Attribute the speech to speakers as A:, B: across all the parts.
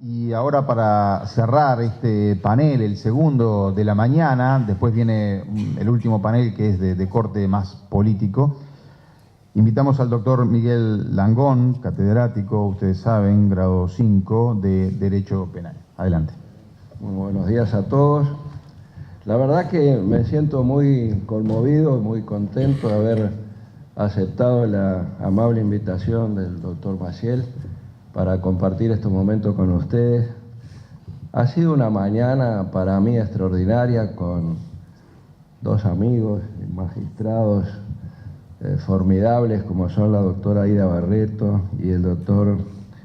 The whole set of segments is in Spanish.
A: Y ahora para cerrar este panel, el segundo de la mañana, después viene el último panel que es de corte más político. Invitamos al doctor Miguel Langón, catedrático, ustedes saben, grado 5 de Derecho Penal. Adelante.
B: Muy buenos días a todos. La verdad que me siento muy conmovido, muy contento de haber aceptado la amable invitación del doctor Maciel para compartir estos momentos con ustedes. Ha sido una mañana para mí extraordinaria con dos amigos, magistrados formidables como son la doctora Aida Barreto y el doctor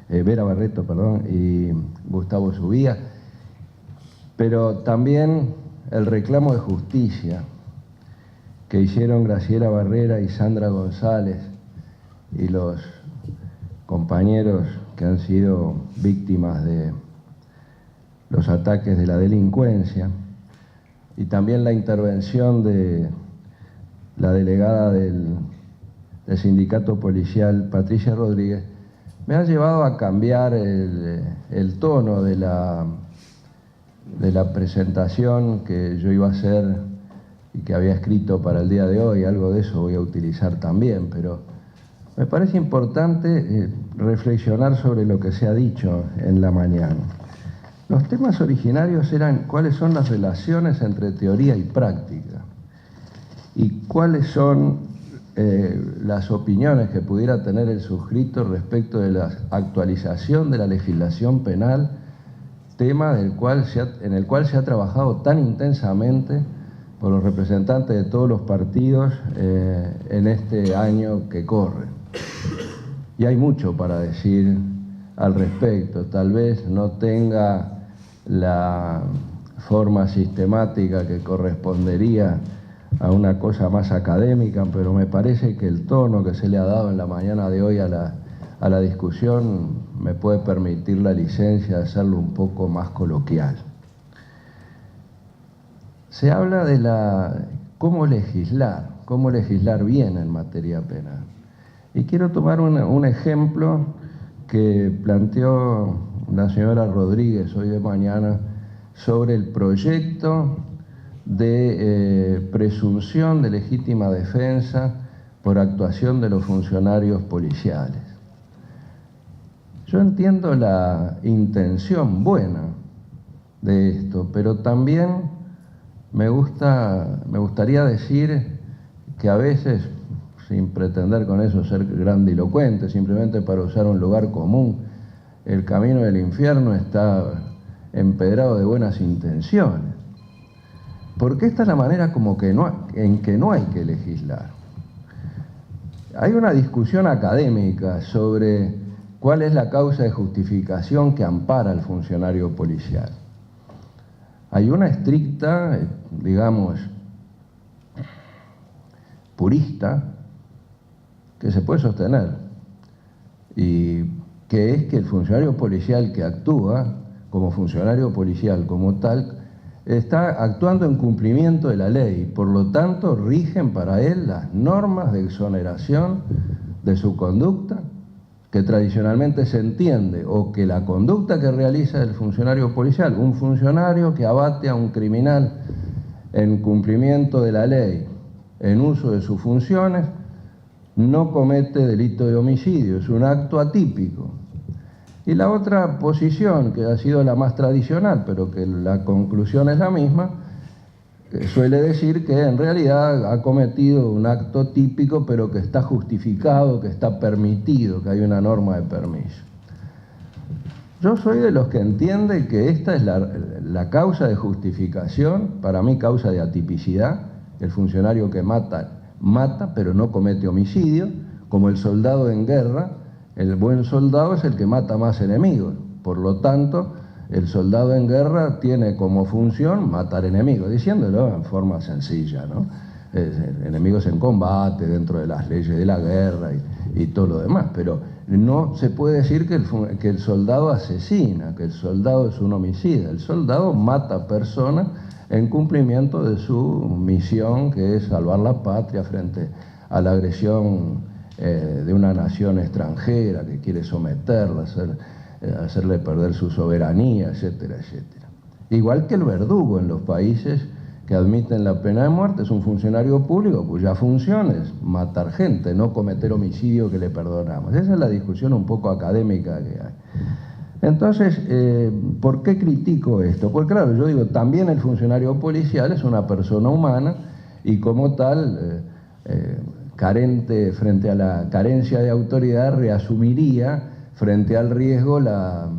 B: Vera Barreto, y Gustavo Subía, pero también el reclamo de justicia que hicieron Graciela Barrera y Sandra González y los compañeros que han sido víctimas de los ataques de la delincuencia, y también la intervención de la delegada del sindicato policial, Patricia Rodríguez, me han llevado a cambiar el tono de la presentación que yo iba a hacer y que había escrito para el día de hoy. Algo de eso voy a utilizar también, pero me parece importante reflexionar sobre lo que se ha dicho en la mañana. Los temas originarios eran cuáles son las relaciones entre teoría y práctica y cuáles son las opiniones que pudiera tener el suscrito respecto de la actualización de la legislación penal, tema en el cual se ha trabajado tan intensamente por los representantes de todos los partidos en este año que corre. Y hay mucho para decir al respecto. Tal vez no tenga la forma sistemática que correspondería a una cosa más académica, pero me parece que el tono que se le ha dado en la mañana de hoy a la discusión me puede permitir la licencia de hacerlo un poco más coloquial. Se habla de cómo legislar bien en materia penal. Y quiero tomar un ejemplo que planteó la señora Rodríguez hoy de mañana sobre el proyecto de presunción de legítima defensa por actuación de los funcionarios policiales. Yo entiendo la intención buena de esto, pero también me gustaría decir que a veces, sin pretender con eso ser grandilocuente, simplemente para usar un lugar común, el camino del infierno está empedrado de buenas intenciones. Porque esta es la manera en que no hay que legislar. Hay una discusión académica sobre cuál es la causa de justificación que ampara al funcionario policial. Hay una estricta, digamos, purista, que se puede sostener, y que es que el funcionario policial que actúa como funcionario policial como tal, está actuando en cumplimiento de la ley, por lo tanto rigen para él las normas de exoneración de su conducta, que tradicionalmente se entiende, o que la conducta que realiza el funcionario policial, un funcionario que abate a un criminal en cumplimiento de la ley, en uso de sus funciones, no comete delito de homicidio, es un acto atípico. Y la otra posición, que ha sido la más tradicional, pero que la conclusión es la misma, suele decir que en realidad ha cometido un acto típico, pero que está justificado, que está permitido, que hay una norma de permiso. Yo soy de los que entiende que esta es la causa de justificación, para mí causa de atipicidad. El funcionario que mata, pero no comete homicidio, como el soldado en guerra. El buen soldado es el que mata más enemigos. Por lo tanto, el soldado en guerra tiene como función matar enemigos, diciéndolo en forma sencilla, ¿no? Enemigos en combate, dentro de las leyes de la guerra y todo lo demás. Pero no se puede decir que el soldado asesina, que el soldado es un homicida. El soldado mata personas en cumplimiento de su misión, que es salvar la patria frente a la agresión de una nación extranjera que quiere someterla, hacer hacerle perder su soberanía, etcétera, etcétera. Igual que el verdugo en los países que admiten la pena de muerte, es un funcionario público cuya función es matar gente, no cometer homicidio que le perdonamos. Esa es la discusión un poco académica que hay. Entonces, ¿por qué critico esto? Porque claro, yo digo, también el funcionario policial es una persona humana y como tal, carente frente a la carencia de autoridad, reasumiría frente al riesgo la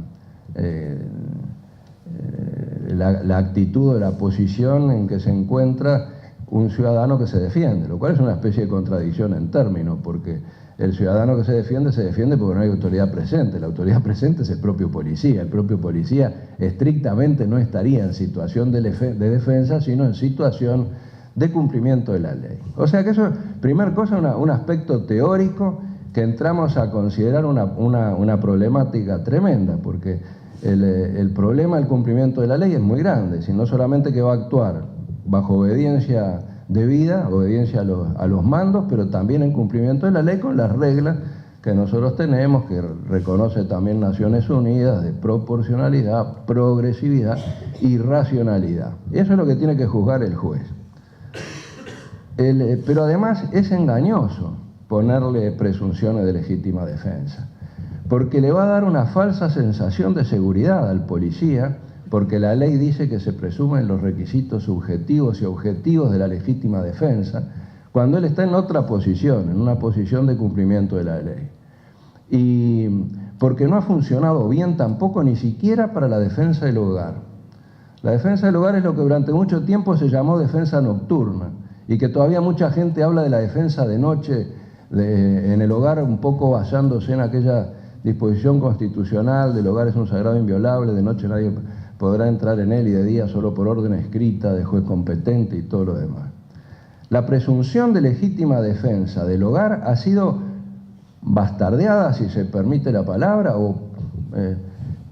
B: actitud o la posición en que se encuentra un ciudadano que se defiende, lo cual es una especie de contradicción en términos, porque el ciudadano que se defiende porque no hay autoridad presente. La autoridad presente es el propio policía. El propio policía estrictamente no estaría en situación de defensa, sino en situación de cumplimiento de la ley. O sea que eso, primer cosa, un aspecto teórico que entramos a considerar una problemática tremenda, porque el problema del cumplimiento de la ley es muy grande, si no solamente que va a actuar bajo obediencia debida, obediencia a los mandos, pero también en cumplimiento de la ley con las reglas que nosotros tenemos, que reconoce también Naciones Unidas, de proporcionalidad, progresividad y racionalidad. Eso es lo que tiene que juzgar el juez. Pero además es engañoso ponerle presunciones de legítima defensa, porque le va a dar una falsa sensación de seguridad al policía, porque la ley dice que se presumen los requisitos subjetivos y objetivos de la legítima defensa, cuando él está en otra posición, en una posición de cumplimiento de la ley. Y porque no ha funcionado bien tampoco ni siquiera para la defensa del hogar. La defensa del hogar es lo que durante mucho tiempo se llamó defensa nocturna, y que todavía mucha gente habla de la defensa de noche en el hogar, un poco basándose en aquella disposición constitucional del hogar es un sagrado inviolable, de noche nadie podrá entrar en él y de día solo por orden escrita de juez competente y todo lo demás. La presunción de legítima defensa del hogar ha sido bastardeada, si se permite la palabra,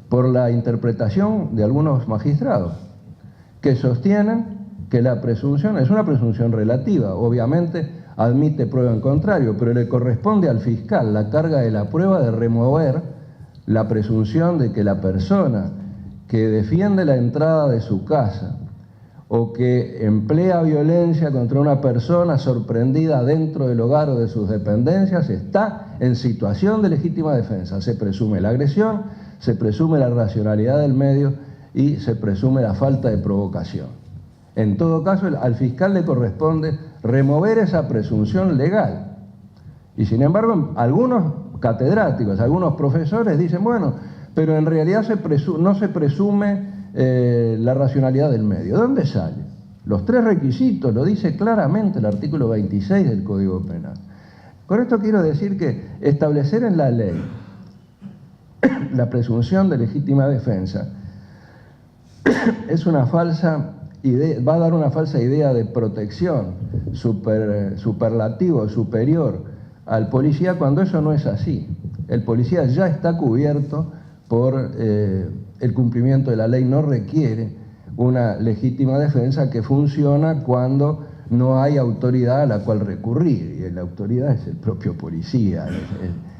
B: por la interpretación de algunos magistrados, que sostienen que la presunción es una presunción relativa, obviamente admite prueba en contrario, pero le corresponde al fiscal la carga de la prueba de remover la presunción de que la persona que defiende la entrada de su casa o que emplea violencia contra una persona sorprendida dentro del hogar o de sus dependencias está en situación de legítima defensa. Se presume la agresión, se presume la racionalidad del medio y se presume la falta de provocación. En todo caso, al fiscal le corresponde remover esa presunción legal. Y sin embargo, algunos catedráticos, algunos profesores dicen, bueno, pero en realidad no se presume la racionalidad del medio. ¿De dónde sale? Los tres requisitos, lo dice claramente el artículo 26 del Código Penal. Con esto quiero decir que establecer en la ley la presunción de legítima defensa es una falsa idea, va a dar una falsa idea de protección superlativo, superior al policía, cuando eso no es así. El policía ya está cubierto por el cumplimiento de la ley, no requiere una legítima defensa que funciona cuando no hay autoridad a la cual recurrir, y la autoridad es el propio policía,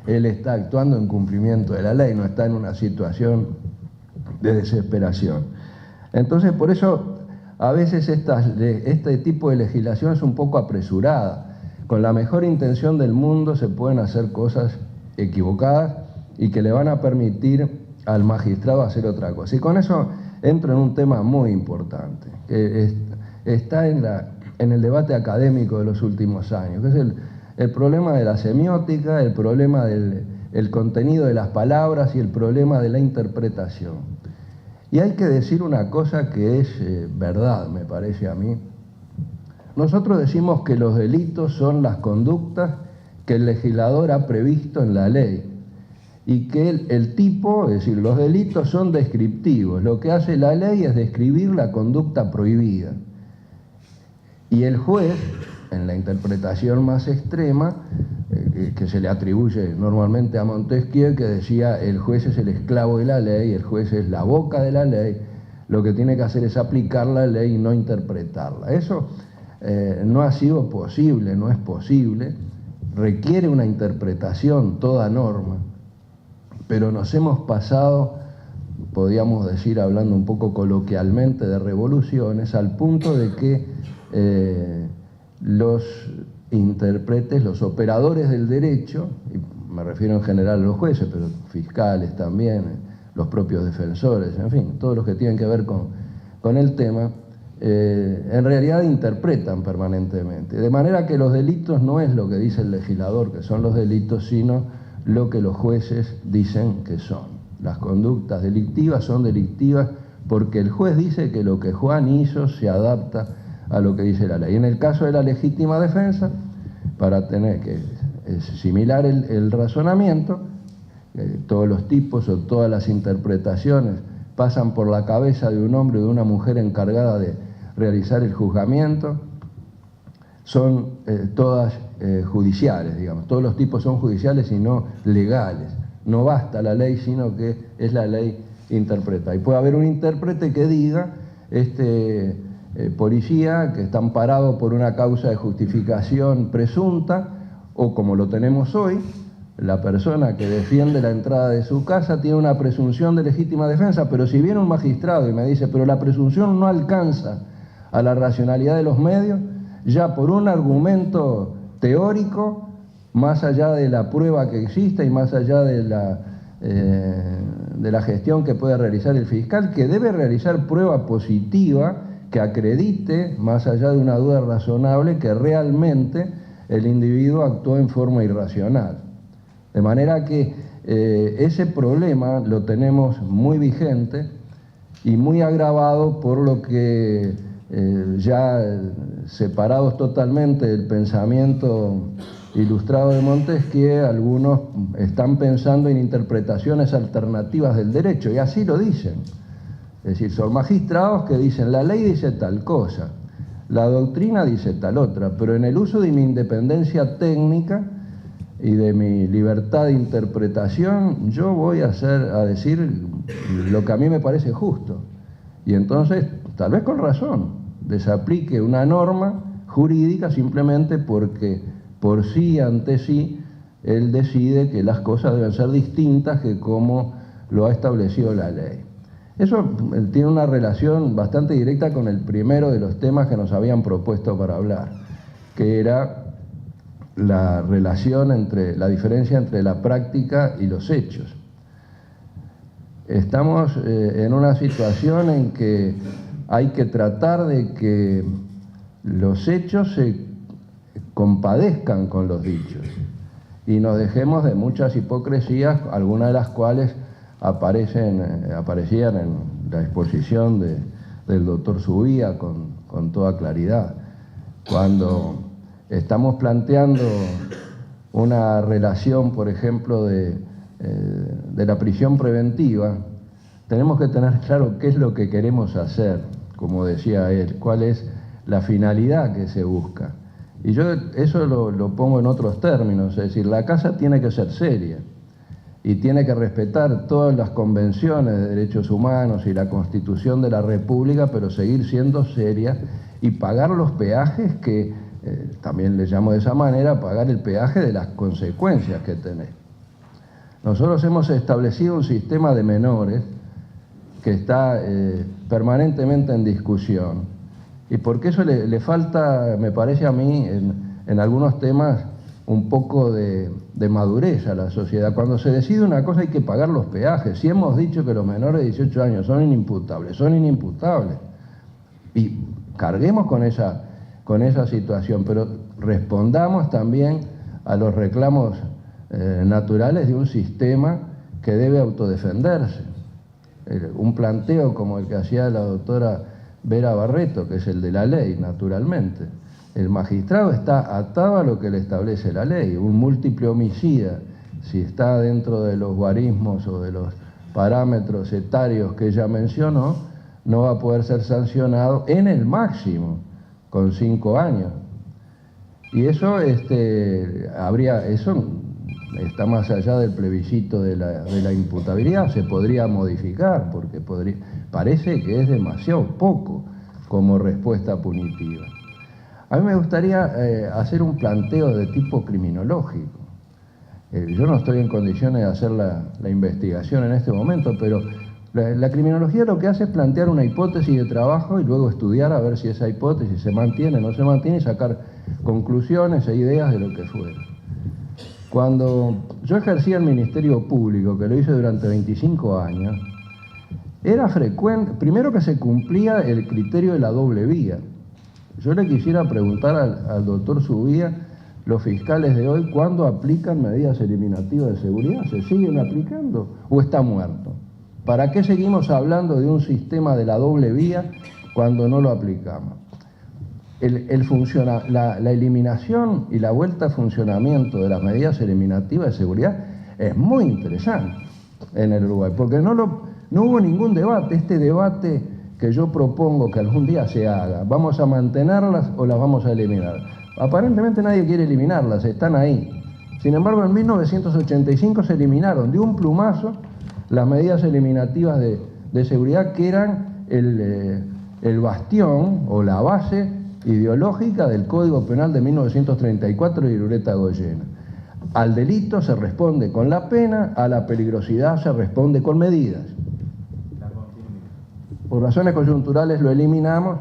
B: él está actuando en cumplimiento de la ley, no está en una situación de desesperación. Entonces, por eso, a veces este tipo de legislación es un poco apresurada. Con la mejor intención del mundo se pueden hacer cosas equivocadas y que le van a permitir al magistrado hacer otra cosa. Y con eso entro en un tema muy importante, que está en el debate académico de los últimos años, que es el problema de la semiótica, el problema del contenido de las palabras y el problema de la interpretación. Y hay que decir una cosa que es verdad, me parece a mí. Nosotros decimos que los delitos son las conductas que el legislador ha previsto en la ley y que el tipo, es decir, los delitos son descriptivos. Lo que hace la ley es describir la conducta prohibida. Y el juez, en la interpretación más extrema, que se le atribuye normalmente a Montesquieu, que decía el juez es el esclavo de la ley, el juez es la boca de la ley, lo que tiene que hacer es aplicar la ley y no interpretarla. Eso no ha sido posible, no es posible, requiere una interpretación toda norma, pero nos hemos pasado, podríamos decir, hablando un poco coloquialmente, de revoluciones, al punto de que los intérpretes, los operadores del derecho, y me refiero en general a los jueces, pero fiscales también, los propios defensores, en fin, todos los que tienen que ver con el tema, en realidad interpretan permanentemente. De manera que los delitos no es lo que dice el legislador que son los delitos, sino lo que los jueces dicen que son. Las conductas delictivas son delictivas porque el juez dice que lo que Juan hizo se adapta a lo que dice la ley. En el caso de la legítima defensa, para tener que es similar el razonamiento, todos los tipos o todas las interpretaciones pasan por la cabeza de un hombre o de una mujer encargada de realizar el juzgamiento, son todas judiciales, digamos. Todos los tipos son judiciales y no legales. No basta la ley, sino que es la ley interpretada. Y puede haber un intérprete que diga, policía que está amparado por una causa de justificación presunta, o como lo tenemos hoy, la persona que defiende la entrada de su casa tiene una presunción de legítima defensa, pero si viene un magistrado y me dice, pero la presunción no alcanza a la racionalidad de los medios, ya por un argumento teórico, más allá de la prueba que existe y más allá de la gestión que puede realizar el fiscal, que debe realizar prueba positiva que acredite, más allá de una duda razonable, que realmente el individuo actuó en forma irracional. De manera que ese problema lo tenemos muy vigente y muy agravado por lo que ya separados totalmente del pensamiento ilustrado de Montesquieu, algunos están pensando en interpretaciones alternativas del derecho, y así lo dicen. Es decir, son magistrados que dicen, la ley dice tal cosa, la doctrina dice tal otra, pero en el uso de mi independencia técnica y de mi libertad de interpretación, yo voy a decir lo que a mí me parece justo. Y entonces, tal vez con razón, desaplique una norma jurídica simplemente porque por sí, ante sí, él decide que las cosas deben ser distintas que como lo ha establecido la ley. Eso tiene una relación bastante directa con el primero de los temas que nos habían propuesto para hablar, que era la relación la diferencia entre la práctica y los hechos. Estamos en una situación en que hay que tratar de que los hechos se compadezcan con los dichos y nos dejemos de muchas hipocresías, algunas de las cuales aparecían en la exposición del doctor Subía con toda claridad. Cuando estamos planteando una relación, por ejemplo, de la prisión preventiva, tenemos que tener claro qué es lo que queremos hacer, como decía él, cuál es la finalidad que se busca. Y yo eso lo pongo en otros términos, es decir, la casa tiene que ser seria y tiene que respetar todas las convenciones de derechos humanos y la Constitución de la República, pero seguir siendo seria y pagar los peajes que, también le llamo de esa manera, pagar el peaje de las consecuencias que tenés. Nosotros hemos establecido un sistema de menores que está permanentemente en discusión, y porque eso le falta, me parece a mí, en algunos temas, un poco de madurez a la sociedad. Cuando se decide una cosa hay que pagar los peajes. Si hemos dicho que los menores de 18 años son inimputables, son inimputables. Y carguemos con esa situación, pero respondamos también a los reclamos naturales de un sistema que debe autodefenderse. Un planteo como el que hacía la doctora Vera Barreto, que es el de la ley, naturalmente. El magistrado está atado a lo que le establece la ley. Un múltiple homicida, si está dentro de los guarismos o de los parámetros etarios que ella mencionó, no va a poder ser sancionado en el máximo con 5 años. Y eso, eso está más allá del plebiscito de la imputabilidad, se podría modificar, porque parece que es demasiado poco como respuesta punitiva. A mí me gustaría hacer un planteo de tipo criminológico. Yo no estoy en condiciones de hacer la investigación en este momento, pero la criminología lo que hace es plantear una hipótesis de trabajo y luego estudiar a ver si esa hipótesis se mantiene o no se mantiene y sacar conclusiones e ideas de lo que fuera. Cuando yo ejercía el Ministerio Público, que lo hice durante 25 años, era frecuente, primero que se cumplía el criterio de la doble vía. Yo le quisiera preguntar al doctor Subía, los fiscales de hoy, ¿cuándo aplican medidas eliminativas de seguridad? ¿Se siguen aplicando o está muerto? ¿Para qué seguimos hablando de un sistema de la doble vía cuando no lo aplicamos? La eliminación y la vuelta a funcionamiento de las medidas eliminativas de seguridad es muy interesante en el Uruguay, porque no hubo ningún debate. Este debate que yo propongo que algún día se haga, ¿vamos a mantenerlas o las vamos a eliminar? Aparentemente nadie quiere eliminarlas, están ahí. Sin embargo, en 1985 se eliminaron de un plumazo las medidas eliminativas de seguridad, que eran el bastión o la base ideológica del Código Penal de 1934 de Irureta Goyena. Al delito se responde con la pena, a la peligrosidad se responde con medidas. Por razones coyunturales lo eliminamos,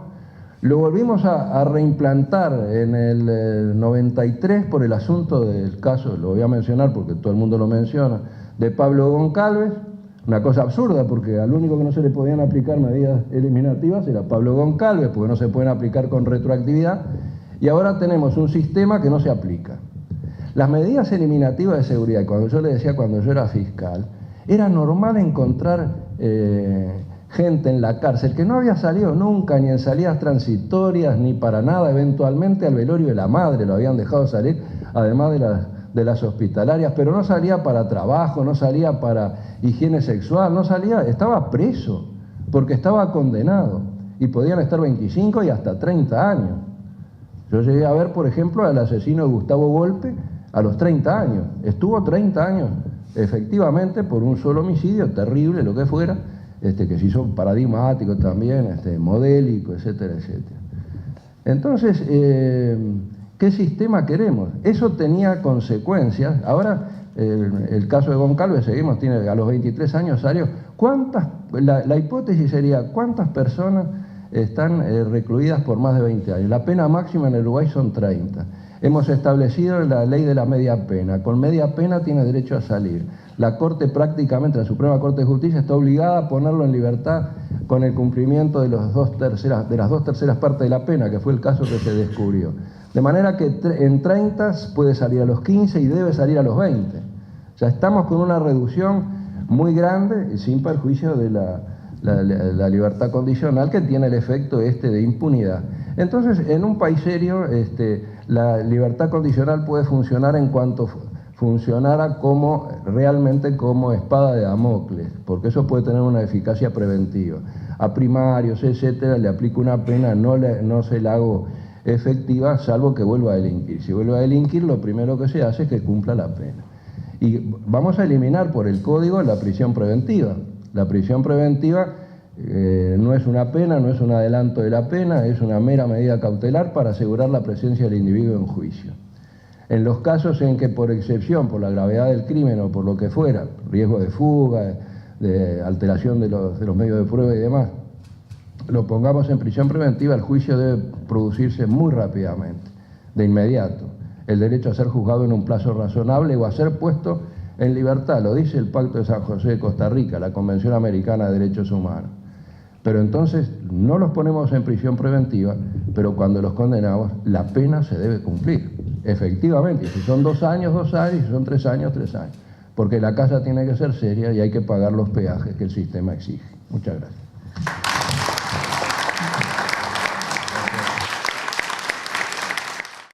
B: lo volvimos a reimplantar en el 93 por el asunto del caso, lo voy a mencionar porque todo el mundo lo menciona, de Pablo Goncalves, una cosa absurda porque al único que no se le podían aplicar medidas eliminativas era Pablo Goncalves, porque no se pueden aplicar con retroactividad, y ahora tenemos un sistema que no se aplica. Las medidas eliminativas de seguridad, cuando yo le decía cuando yo era fiscal, era normal encontrar gente en la cárcel que no había salido nunca, ni en salidas transitorias, ni para nada, eventualmente al velorio de la madre lo habían dejado salir, además de las hospitalarias, pero no salía para trabajo, no salía para higiene sexual, no salía, estaba preso, porque estaba condenado, y podían estar 25 y hasta 30 años. Yo llegué a ver, por ejemplo, al asesino de Gustavo Volpe a los 30 años, estuvo 30 años, efectivamente, por un solo homicidio, terrible, lo que fuera, que se hizo paradigmático también, modélico, etcétera, etcétera. Entonces, ¿qué sistema queremos? Eso tenía consecuencias. Ahora, el caso de Goncalves, seguimos, tiene a los 23 años salió. La hipótesis sería, ¿cuántas personas están recluidas por más de 20 años? La pena máxima en el Uruguay son 30. Hemos establecido la ley de la media pena. Con media pena tiene derecho a salir. La Corte prácticamente, la Suprema Corte de Justicia, está obligada a ponerlo en libertad con el cumplimiento de las dos terceras partes de la pena, que fue el caso que se descubrió. De manera que en 30 puede salir a los 15 y debe salir a los 20. O sea, estamos con una reducción muy grande, sin perjuicio de la libertad condicional, que tiene el efecto de impunidad. Entonces, en un país serio, la libertad condicional puede funcionar en cuanto funcionara realmente como espada de Damocles, porque eso puede tener una eficacia preventiva. A primarios, etcétera, le aplico una pena, no se la hago efectiva, salvo que vuelva a delinquir. Si vuelve a delinquir, lo primero que se hace es que cumpla la pena. Y vamos a eliminar por el Código la prisión preventiva. La prisión preventiva no es una pena, no es un adelanto de la pena, es una mera medida cautelar para asegurar la presencia del individuo en juicio. En los casos en que por excepción, por la gravedad del crimen o por lo que fuera, riesgo de fuga, de alteración de los medios de prueba y demás, lo pongamos en prisión preventiva, el juicio debe producirse muy rápidamente, de inmediato. El derecho a ser juzgado en un plazo razonable o a ser puesto en libertad, lo dice el Pacto de San José de Costa Rica, la Convención Americana de Derechos Humanos. Pero entonces no los ponemos en prisión preventiva, pero cuando los condenamos, la pena se debe cumplir. Efectivamente, si son 2 años, 2 años, si son 3 años, 3 años. Porque la casa tiene que ser seria y hay que pagar los peajes que el sistema exige. Muchas gracias.